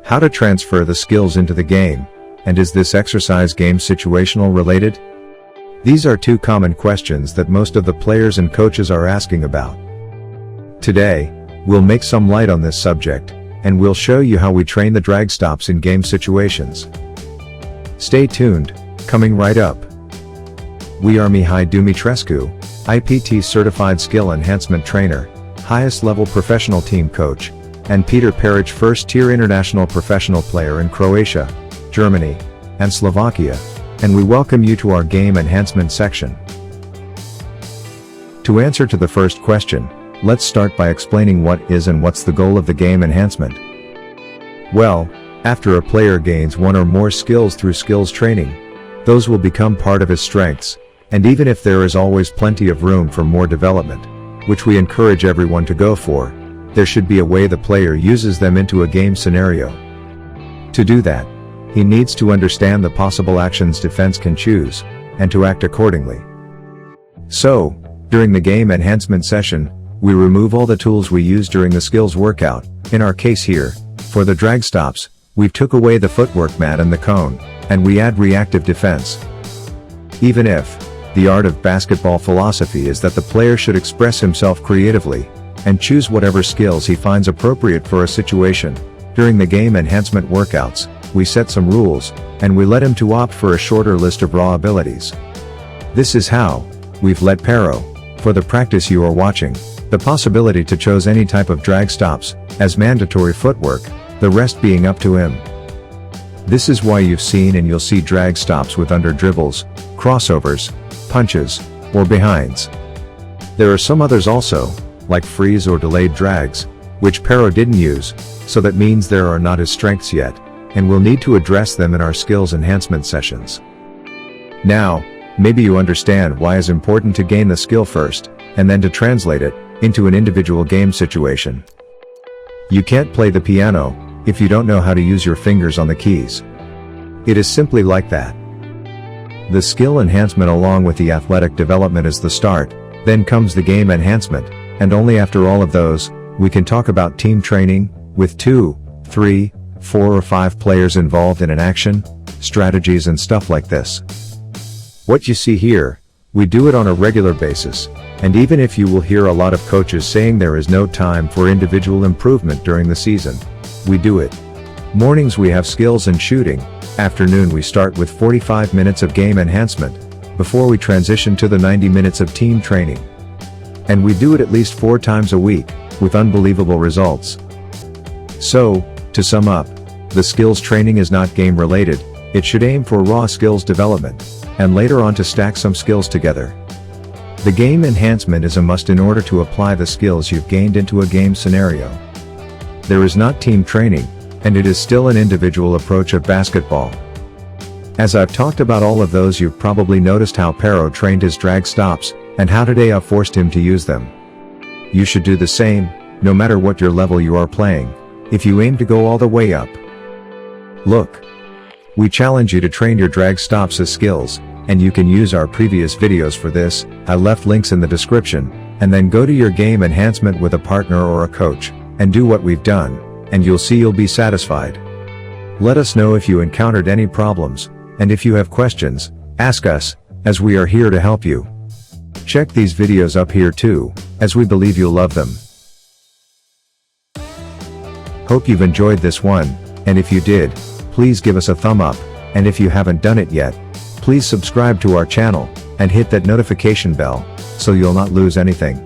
How to transfer the skills into the game, and is this exercise game situational related? These are two common questions that most of the players and coaches are asking about. Today, we'll make some light on this subject, and we'll show you how we train the drag stops in game situations. Stay tuned, coming right up. We are Mihai Dumitrescu, IPT Certified Skill Enhancement Trainer, highest level professional team coach, and Petar Peric first-tier international professional player in Croatia, Germany, and Slovakia, and we welcome you to our game enhancement section. To answer to the first question, let's start by explaining what is and what's the goal of the game enhancement. Well, after a player gains one or more skills through skills training, those will become part of his strengths, and even if there is always plenty of room for more development, which we encourage everyone to go for, there should be a way the player uses them into a game scenario. To do that, he needs to understand the possible actions defense can choose, and to act accordingly. So, during the game enhancement session, we remove all the tools we use during the skills workout. In our case here, for the drag stops, we've took away the footwork mat and the cone, and we add reactive defense. Even if, the art of basketball philosophy is that the player should express himself creatively, and choose whatever skills he finds appropriate for a situation, during the game enhancement workouts, we set some rules, and we let him to opt for a shorter list of raw abilities. This is how, we've let Pero, for the practice you are watching, the possibility to choose any type of drag stops, as mandatory footwork, the rest being up to him. This is why you've seen and you'll see drag stops with under dribbles, crossovers, punches, or behinds. There are some others also, like freeze or delayed drags, which Pero didn't use, so that means there are not his strengths yet, and we'll need to address them in our skills enhancement sessions. Now, maybe you understand why it's important to gain the skill first, and then to translate it into an individual game situation. You can't play the piano if you don't know how to use your fingers on the keys. It is simply like that. The skill enhancement along with the athletic development is the start, then comes the game enhancement, and only after all of those, we can talk about team training, with 2, 3, 4 or 5 players involved in an action, strategies and stuff like this. What you see here, we do it on a regular basis, and even if you will hear a lot of coaches saying there is no time for individual improvement during the season, we do it. Mornings we have skills and shooting, afternoon we start with 45 minutes of game enhancement, before we transition to the 90 minutes of team training. And we do it at least 4 times a week, with unbelievable results. So, to sum up, the skills training is not game related, it should aim for raw skills development, and later on to stack some skills together. The game enhancement is a must in order to apply the skills you've gained into a game scenario. There is not team training, and it is still an individual approach of basketball. As I've talked about all of those, you've probably noticed how Pero trained his drag stops, and how today I've forced him to use them. You should do the same, no matter what your level you are playing, if you aim to go all the way up. Look. We challenge you to train your drag stops as skills, and you can use our previous videos for this. I left links in the description, and then go to your game enhancement with a partner or a coach, and do what we've done, and you'll see you'll be satisfied. Let us know if you encountered any problems, and if you have questions, ask us, as we are here to help you. Check these videos up here too, as we believe you'll love them. Hope you've enjoyed this one, and if you did, please give us a thumb up, and if you haven't done it yet, please subscribe to our channel, and hit that notification bell, so you'll not lose anything.